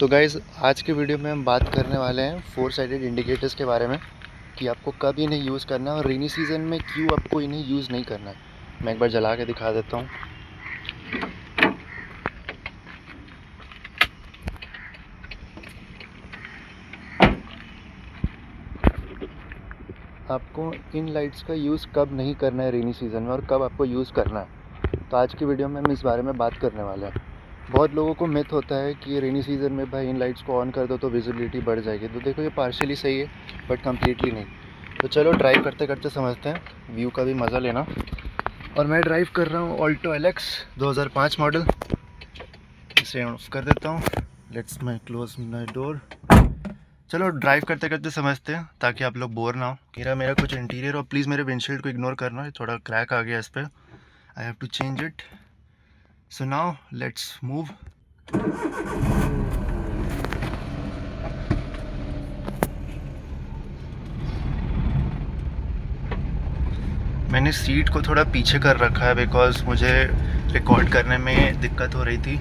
तो गाइज़ आज के वीडियो में हम बात करने वाले हैं फोर साइडेड इंडिकेटर्स के बारे में कि आपको कब इन्हें यूज़ करना है और रेनी सीज़न में क्यों आपको इन्हें यूज़ नहीं करना है। मैं एक बार जला के दिखा देता हूँ। आपको इन लाइट्स का यूज़ कब नहीं करना है रेनी सीज़न में और कब आपको यूज़ करना है, तो आज की वीडियो में हम इस बारे में बात करने वाले हैं। बहुत लोगों को मिथ होता है कि रेनी सीज़न में भाई इन लाइट्स को ऑन कर दो तो विजिबिलिटी बढ़ जाएगी। तो देखो ये पार्शियली सही है बट कम्प्लीटली नहीं। तो चलो ड्राइव करते करते समझते हैं, व्यू का भी मज़ा लेना। और मैं ड्राइव कर रहा हूँ ऑल्टो LX 2005 मॉडल। इसे ऑफ कर देता हूँ। Let's my close my door. चलो ड्राइव करते करते समझते हैं ताकि आप लोग बोर ना हो। मेरा कुछ इंटीरियर और प्लीज़ मेरे विंडशील्ड को इग्नोर करना, थोड़ा क्रैक आ गया इस पर। I have to change it. So now let's move. मैंने सीट को थोड़ा पीछे कर रखा है बिकॉज़ मुझे रिकॉर्ड करने में दिक्कत हो रही थी।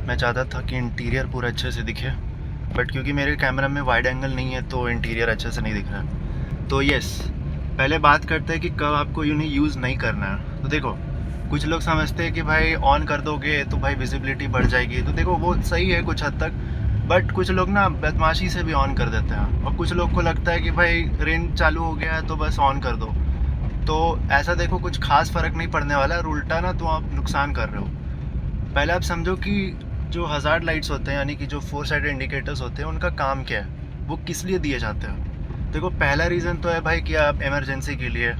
मैं चाहता था कि इंटीरियर पूरा अच्छे से दिखे, बट क्योंकि मेरे कैमरा में वाइड एंगल नहीं है तो इंटीरियर अच्छे से नहीं दिख रहा है। तो यस, पहले बात करते हैं कि कब आपको इन्हें यूज़ नहीं करना है। तो देखो, कुछ लोग समझते हैं कि भाई ऑन कर दोगे तो भाई विजिबिलिटी बढ़ जाएगी। तो देखो वो सही है कुछ हद तक, बट कुछ लोग ना बदमाशी से भी ऑन कर देते हैं और कुछ लोग को लगता है कि भाई रेन चालू हो गया है तो बस ऑन कर दो। तो ऐसा देखो कुछ खास फ़र्क नहीं पड़ने वाला है, उल्टा ना तो आप नुकसान कर रहे हो। पहले आप समझो कि जो हज़ार्ड लाइट्स होते हैं यानी कि जो फोर साइडेड इंडिकेटर्स होते हैं उनका काम क्या है, वो किस लिए दिए जाते हैं। देखो पहला रीज़न तो है भाई कि आप इमरजेंसी के लिए,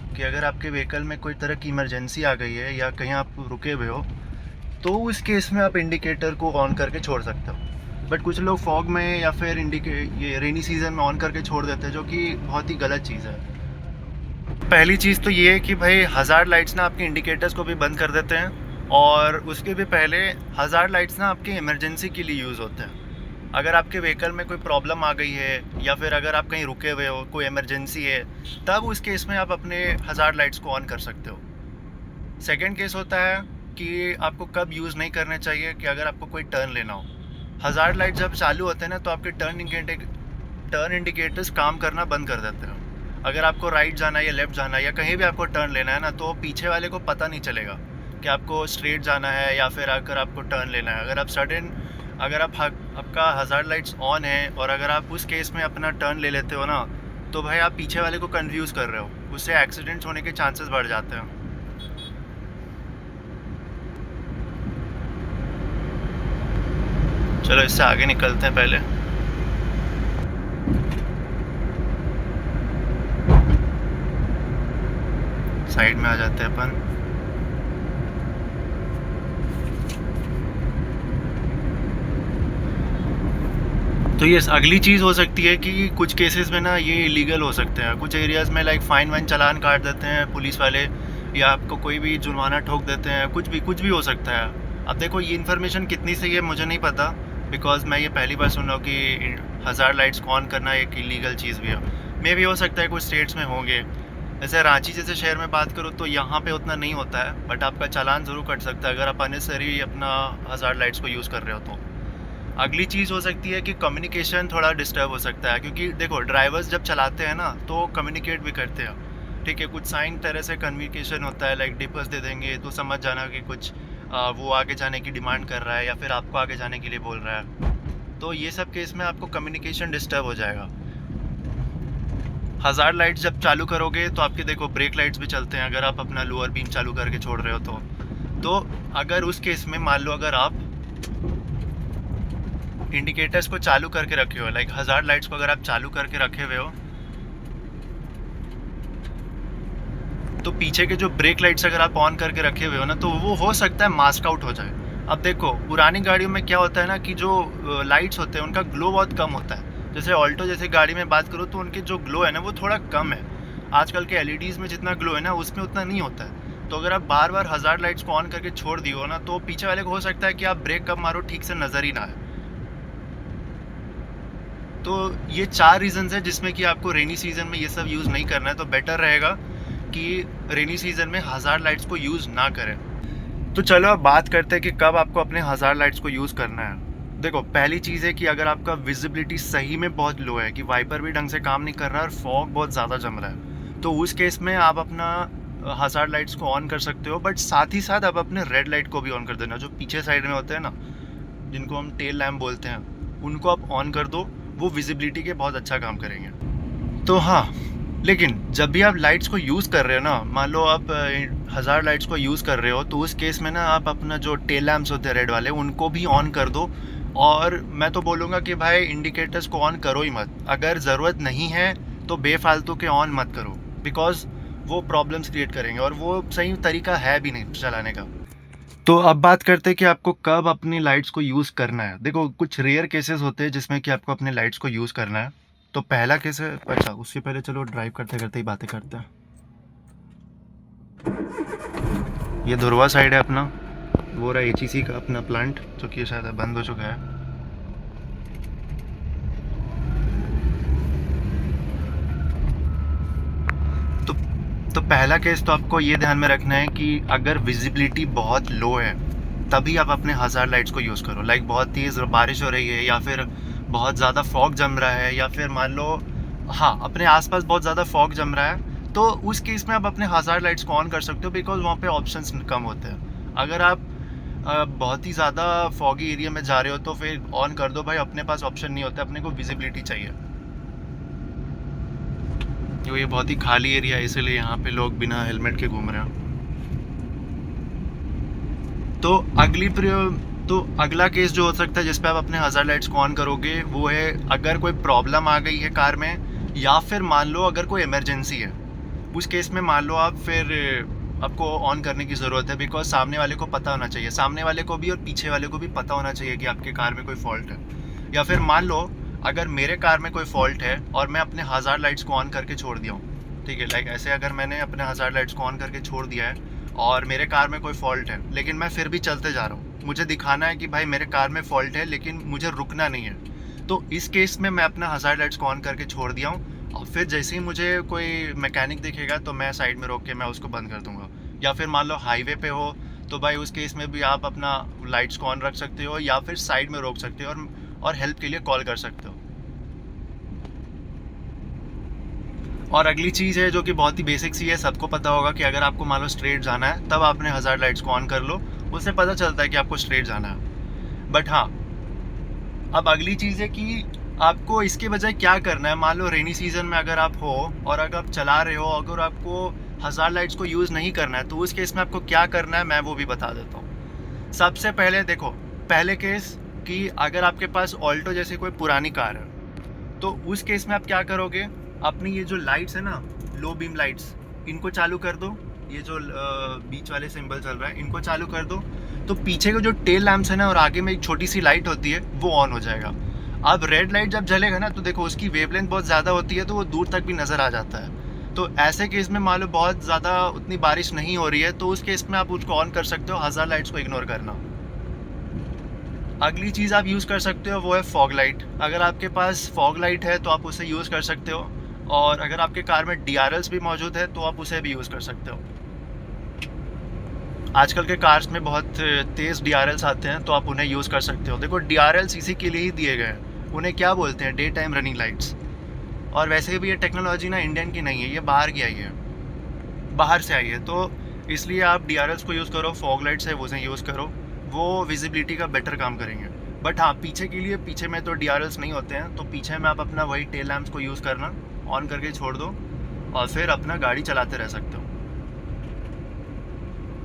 कि अगर आपके व्हीकल में कोई तरह की इमरजेंसी आ गई है या कहीं आप रुके हुए हो तो उस केस में आप इंडिकेटर को ऑन करके छोड़ सकते हो। बट कुछ लोग फॉग में या फिर ये रेनी सीज़न में ऑन करके छोड़ देते हैं, जो कि बहुत ही गलत चीज़ है। पहली चीज़ तो ये है कि भाई हज़ार्ड लाइट्स ना आपके इंडिकेटर्स को भी बंद कर देते हैं, और उसके भी पहले हज़ार्ड लाइट्स ना आपके इमरजेंसी के लिए यूज़ होते हैं। अगर आपके व्हीकल में कोई प्रॉब्लम आ गई है या फिर अगर आप कहीं रुके हुए हो, कोई इमरजेंसी है, तब उस केस में आप अपने हज़ार्ड लाइट्स को ऑन कर सकते हो। सेकेंड केस होता है कि आपको कब यूज़ नहीं करने चाहिए, कि अगर आपको कोई टर्न लेना हो। हज़ार्ड लाइट जब चालू होते हैं ना तो आपके टर्न इंडिकेटर्स काम करना बंद कर देते हैं। अगर आपको राइट जाना है या लेफ़्ट जाना है या कहीं भी आपको टर्न लेना है ना, तो पीछे वाले को पता नहीं चलेगा कि आपको स्ट्रेट जाना है या फिर अगर आपको टर्न लेना है। अगर आपका हज़ार्ड लाइट्स ऑन है और अगर आप उस केस में अपना टर्न ले लेते हो ना, तो भाई आप पीछे वाले को कंफ्यूज कर रहे हो, उससे एक्सीडेंट्स होने के चांसेस बढ़ जाते हैं। चलो इससे आगे निकलते हैं। पहले साइड में आ जाते हैं अपन। तो ये अगली चीज़ हो सकती है कि कुछ केसेस में ना ये इलीगल हो सकते हैं। कुछ एरियाज़ में लाइक फाइन वाइन चालान काट देते हैं पुलिस वाले, या आपको कोई भी जुर्माना ठोक देते हैं, कुछ भी हो सकता है। अब देखो ये इन्फॉर्मेशन कितनी सही है मुझे नहीं पता, बिकॉज़ मैं ये पहली बार सुन रहा हूँ कि हज़ार्ड लाइट्स को ऑन करना एक इलीगल चीज़ भी है। मे भी हो सकता है कुछ स्टेट्स में होंगे। जैसे रांची जैसे शहर में बात करूँ तो यहाँ पे उतना नहीं होता है, बट आपका चालान ज़रूर कट सकता है अगर आप अननेसेसरी अपना हज़ार्ड लाइट्स को यूज़ कर रहे हो तो। अगली चीज़ हो सकती है कि कम्युनिकेशन थोड़ा डिस्टर्ब हो सकता है, क्योंकि देखो ड्राइवर्स जब चलाते हैं ना तो कम्युनिकेट भी करते हैं, ठीक है। कुछ साइन तरह से कम्युनिकेशन होता है, लाइक डिपर्स दे देंगे तो समझ जाना कि कुछ वो आगे जाने की डिमांड कर रहा है या फिर आपको आगे जाने के लिए बोल रहा है। तो ये सब केस में आपको कम्युनिकेशन डिस्टर्ब हो जाएगा। हज़ार्ड लाइट्स जब चालू करोगे तो आपके देखो ब्रेक लाइट्स भी चलते हैं अगर आप अपना लोअर बीम चालू करके छोड़ रहे हो तो अगर उस केस में मान लो अगर आप इंडिकेटर्स को चालू करके रखे हो, लाइक हज़ार्ड लाइट्स को अगर आप चालू करके रखे हुए हो, तो पीछे के जो ब्रेक लाइट्स अगर आप ऑन करके रखे हुए हो ना, तो वो हो सकता है मास्क आउट हो जाए। अब देखो पुरानी गाड़ियों में क्या होता है ना कि जो लाइट्स होते हैं उनका ग्लो बहुत कम होता है। जैसे ऑल्टो जैसे गाड़ी में बात करो तो उनके जो ग्लो है ना वो थोड़ा कम है। आजकल के LEDs में जितना ग्लो है ना उसमें उतना नहीं होता है। तो अगर आप बार बार हज़ार्ड लाइट्स को ऑन करके छोड़ दियो ना, तो पीछे वाले को हो सकता है कि आप ब्रेक कब मारो ठीक से नज़र ही ना आए। तो ये 4 रीज़न्स हैं जिसमें कि आपको रेनी सीज़न में ये सब यूज़ नहीं करना है। तो बेटर रहेगा कि रेनी सीज़न में हज़ार्ड लाइट्स को यूज़ ना करें। तो चलो अब बात करते हैं कि कब आपको अपने हज़ार्ड लाइट्स को यूज़ करना है। देखो पहली चीज़ है कि अगर आपका विजिबिलिटी सही में बहुत लो है, कि वाइपर भी ढंग से काम नहीं कर रहा है और फॉग बहुत ज़्यादा जम रहा है, तो उस केस में आप अपना हज़ार्ड लाइट्स को ऑन कर सकते हो, बट साथ ही साथ आप अपने रेड लाइट को भी ऑन कर देना। जो पीछे साइड में होते हैं ना, जिनको हम टेल लैम्प बोलते हैं, उनको आप ऑन कर दो, वो विजिबिलिटी के बहुत अच्छा काम करेंगे। तो हाँ, लेकिन जब भी आप लाइट्स को यूज़ कर रहे हो ना, मान लो आप हज़ार लाइट्स को यूज़ कर रहे हो, तो उस केस में ना आप अपना जो टेल लैम्प्स होते हैं रेड वाले, उनको भी ऑन कर दो। और मैं तो बोलूँगा कि भाई इंडिकेटर्स को ऑन करो ही मत। अगर ज़रूरत नहीं है तो बेफालतू के ऑन मत करो, बिकॉज वो प्रॉब्लम्स क्रिएट करेंगे और वो सही तरीका है भी नहीं चलाने का। तो अब बात करते हैं कि आपको कब अपनी लाइट्स को यूज़ करना है। देखो कुछ रेयर केसेस होते हैं जिसमें कि आपको अपने लाइट्स को यूज़ करना है। तो पहला केस है, अच्छा उससे पहले चलो ड्राइव करते करते ही बातें करते हैं। ये धुरवा साइड है अपना, वो रहा एचईसी का अपना प्लांट, जो कि शायद बंद हो चुका है। तो पहला केस तो आपको ये ध्यान में रखना है कि अगर विजिबिलिटी बहुत लो है तभी आप अपने हज़ार लाइट्स को यूज़ करो। लाइक बहुत तेज़ बारिश हो रही है, या फिर बहुत ज़्यादा फॉग जम रहा है, या फिर मान लो हाँ अपने आसपास बहुत ज़्यादा फॉग जम रहा है, तो उस केस में आप अपने हज़ार लाइट्स को ऑन कर सकते हो, बिकॉज वहाँ पे ऑप्शंस कम होते हैं। अगर आप बहुत ही ज़्यादा फॉगी एरिया में जा रहे हो तो फिर ऑन कर दो भाई, अपने पास ऑप्शन नहीं होता, अपने को विजिबिलिटी चाहिए। ये बहुत ही खाली एरिया है, इसलिए यहाँ पे लोग बिना हेलमेट के घूम रहे हैं। तो अगला केस जो हो सकता है जिस पे आप अपने हज़ार्ड लाइट्स को ऑन करोगे, वो है अगर कोई प्रॉब्लम आ गई है कार में, या फिर मान लो अगर कोई इमरजेंसी है। उस केस में मान लो आप फिर आपको ऑन करने की ज़रूरत है, बिकॉज सामने वाले को पता होना चाहिए, सामने वाले को भी और पीछे वाले को भी पता होना चाहिए कि आपके कार में कोई फॉल्ट है। या फिर मान लो अगर मेरे कार में कोई फॉल्ट है और मैं अपने हज़ार्ड लाइट्स को ऑन करके छोड़ दिया हूँ, ठीक है, लाइक ऐसे अगर मैंने अपने हज़ार्ड लाइट्स को ऑन करके छोड़ दिया है और मेरे कार में कोई फॉल्ट है, लेकिन मैं फिर भी चलते जा रहा हूँ, मुझे दिखाना है कि भाई मेरे कार में फॉल्ट है लेकिन मुझे रुकना नहीं है, तो इस केस में मैं अपना हज़ार्ड लाइट्स को ऑन करके छोड़ दिया हूँ, और फिर जैसे ही मुझे कोई मैकेनिक दिखेगा तो मैं साइड में रोक के मैं उसको बंद कर दूँगा। या फिर मान लो हाईवे पे हो तो भाई उस केस में भी आप अपना लाइट्स को ऑन रख सकते हो, या फिर साइड में रोक सकते हो और हेल्प के लिए कॉल कर सकते हो। और अगली चीज़ है जो कि बहुत ही बेसिक सी है, सबको पता होगा कि अगर आपको मान लो स्ट्रेट जाना है तब आपने हज़ार्ड लाइट्स को ऑन कर लो, उससे पता चलता है कि आपको स्ट्रेट जाना है। बट हाँ, अब अगली चीज़ है कि आपको इसके बजाय क्या करना है। मान लो रेनी सीजन में अगर आप हो और अगर आप चला रहे हो, अगर आपको हज़ार्ड लाइट्स को यूज़ नहीं करना है, तो उस केस में आपको क्या करना है मैं वो भी बता देता हूँ। सबसे पहले देखो, पहले केस कि अगर आपके पास ऑल्टो जैसी कोई पुरानी कार है, तो उस केस में आप क्या करोगे, अपनी ये जो लाइट्स है ना, लो बीम लाइट्स, इनको चालू कर दो। ये जो बीच वाले सिंबल चल रहा है इनको चालू कर दो, तो पीछे के जो टेल लैम्प्स है ना और आगे में एक छोटी सी लाइट होती है वो ऑन हो जाएगा। अब रेड लाइट जब जलेगा ना तो देखो उसकी वेवलेंथ बहुत ज़्यादा होती है, तो वो दूर तक भी नज़र आ जाता है। तो ऐसे केस में मान लो बहुत ज़्यादा उतनी बारिश नहीं हो रही है, तो उस केस में आप उसको ऑन कर सकते हो, हज़ार्ड लाइट्स को इग्नोर करना। अगली चीज़ आप यूज़ कर सकते हो वो है फॉग लाइट। अगर आपके पास फॉग लाइट है तो आप उसे यूज़ कर सकते हो, और अगर आपके कार में DRLs भी मौजूद है तो आप उसे भी यूज़ कर सकते हो। आजकल के कार्स में बहुत तेज़ DRLs आते हैं तो आप उन्हें यूज़ कर सकते हो। देखो DRLs इसी के लिए ही दिए गए हैं, उन्हें क्या बोलते हैं, डे टाइम रनिंग लाइट्स। और वैसे भी ये टेक्नोलॉजी ना इंडियन की नहीं है, ये बाहर की आई है, बाहर से आई है, तो इसलिए आप DRLs को यूज़ करो, फॉग लाइट्स है वो उसे यूज़ करो, वो विजिबिलिटी का बेटर काम करेंगे। बट हाँ, पीछे के लिए, पीछे में तो DRLs नहीं होते हैं, तो पीछे में आप अपना वही टेल लैम्प्स को यूज़ करना, ऑन करके छोड़ दो और फिर अपना गाड़ी चलाते रह सकते हो।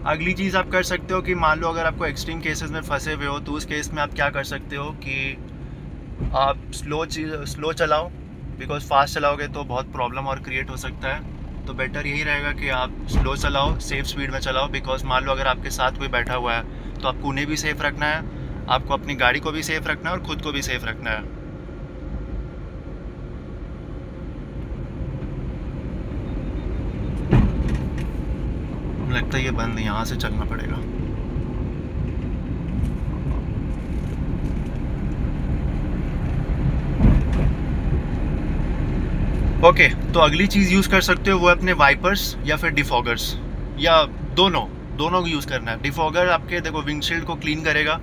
अगली चीज़ आप कर सकते हो कि मान लो अगर आपको एक्सट्रीम केसेस में फंसे हुए हो, तो उस केस में आप क्या कर सकते हो कि आप स्लो चलाओ, बिकॉज फास्ट चलाओगे तो बहुत प्रॉब्लम और क्रिएट हो सकता है। तो बेटर यही रहेगा कि आप स्लो चलाओ, सेफ स्पीड में चलाओ, बिकॉज मान लो अगर आपके साथ कोई बैठा हुआ है तो आपको उन्हें भी सेफ़ रखना है, आपको अपनी गाड़ी को भी सेफ़ रखना है और ख़ुद को भी सेफ़ रखना है। लगता है ये बंद, यहाँ से चलना पड़ेगा। ओके, तो अगली चीज़ यूज़ कर सकते हो वो अपने वाइपर्स या फिर डिफॉगर्स, या दोनों यूज़ करना है। डिफॉगर आपके देखो विंडशील्ड को क्लीन करेगा,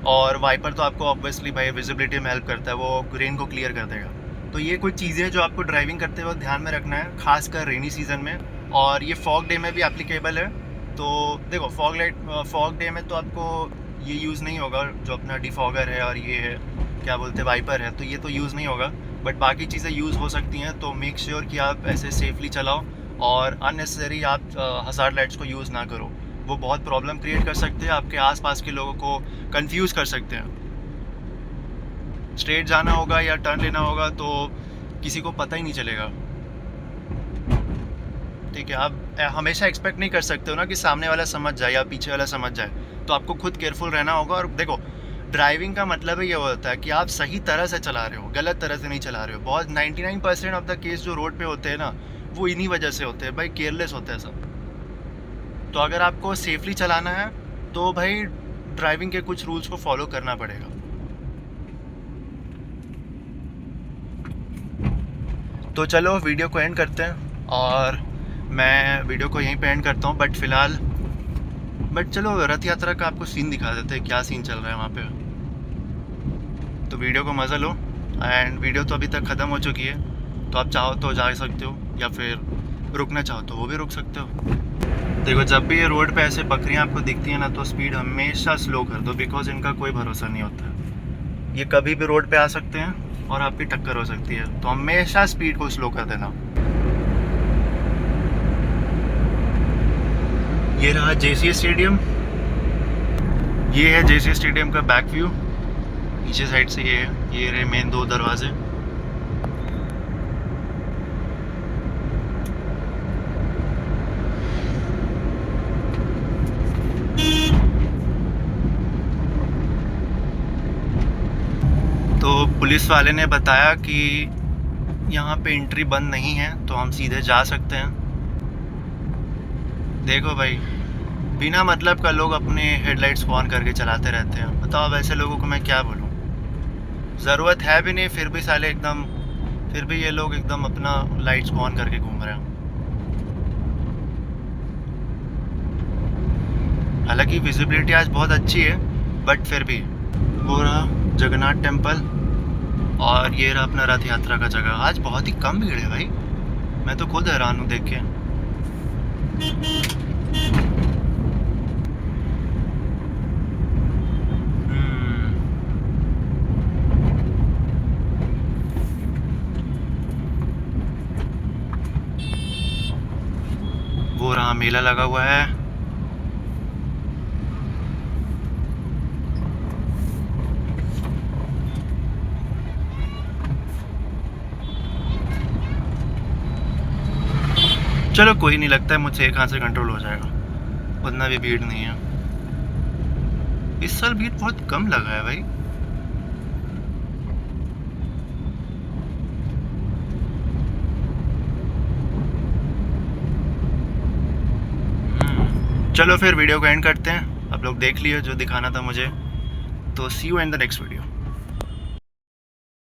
और वाइपर तो आपको ऑब्वियसली भाई विजिबिलिटी में हेल्प करता है, वो रेन को क्लियर कर देगा। तो ये कुछ चीज़ें हैं जो आपको ड्राइविंग करते वक्त ध्यान में रखना है, खासकर रेनी सीज़न में। और ये फॉग डे में भी एप्लीकेबल है। तो देखो फॉग डे में तो आपको ये यूज़ नहीं होगा, जो अपना डिफॉगर है और ये है क्या बोलते हैं वाइपर है, तो ये तो यूज़ नहीं होगा। बट बाकी चीज़ें यूज़ हो सकती हैं। तो मेक श्योर कि आप ऐसे सेफली चलाओ और अननेसेसरी आप हज़ार्ड लाइट्स को यूज़ ना करो। वो बहुत प्रॉब्लम क्रिएट कर सकते हैं, आपके आसपास के लोगों को कंफ्यूज कर सकते हैं। स्ट्रेट जाना होगा या टर्न लेना होगा तो किसी को पता ही नहीं चलेगा। ठीक है, आप हमेशा एक्सपेक्ट नहीं कर सकते हो ना कि सामने वाला समझ जाए या पीछे वाला समझ जाए। तो आपको खुद केयरफुल रहना होगा। और देखो, ड्राइविंग का मतलब ही ये होता है कि आप सही तरह से चला रहे हो, गलत तरह से नहीं चला रहे हो। बहुत 99% ऑफ द केस जो रोड पे होते हैं ना, वो इन्हीं वजह से होते हैं भाई, केयरलेस होते हैं सब। तो अगर आपको सेफली चलाना है तो भाई ड्राइविंग के कुछ रूल्स को फॉलो करना पड़ेगा। तो चलो वीडियो को एंड करते हैं, और मैं वीडियो को यहीं पे एंड करता हूँ। बट चलो रथ यात्रा का आपको सीन दिखा देते हैं, क्या सीन चल रहा है वहाँ पे। तो वीडियो को मज़ा लो। एंड वीडियो तो अभी तक ख़त्म हो चुकी है, तो आप चाहो तो जा सकते हो, या फिर रुकना चाहो तो वो भी रुक सकते हो। देखो, जब भी ये रोड पे ऐसे बकरियां आपको दिखती हैं ना, तो स्पीड हमेशा स्लो कर दो, बिकॉज इनका कोई भरोसा नहीं होता। ये कभी भी रोड पे आ सकते हैं और आपकी टक्कर हो सकती है। तो हमेशा स्पीड को स्लो कर देना। ये रहा जेसीए स्टेडियम। ये है जेसीए स्टेडियम का बैक व्यू। नीचे साइड से ये है, ये रहे मेन 2 दरवाजे। तो पुलिस वाले ने बताया कि यहाँ पे एंट्री बंद नहीं है, तो हम सीधे जा सकते हैं। देखो भाई, बिना मतलब का लोग अपने हेडलाइट्स ऑन करके चलाते रहते हैं। बताओ अब ऐसे लोगों को मैं क्या बोलूँ। ज़रूरत है भी नहीं, फिर भी साले एकदम, फिर भी ये लोग एकदम अपना लाइट्स ऑन करके घूम रहे हैं। हालांकि विजिबिलिटी आज बहुत अच्छी है, बट फिर भी। वो रहा जगन्नाथ टेम्पल, और ये रहा अपना रथ यात्रा का जगह। आज बहुत ही कम भीड़ है भाई, मैं तो खुद हैरान हूँ देख के। वो रहा मेला लगा हुआ है। चलो कोई नहीं, लगता है मुझसे एक हाथ से कंट्रोल हो जाएगा, उतना भी भीड़ नहीं है। इस साल भीड़ बहुत कम लगा है भाई। चलो फिर वीडियो को एंड करते हैं। आप लोग देख लिए जो दिखाना था मुझे। तो see you in the next video.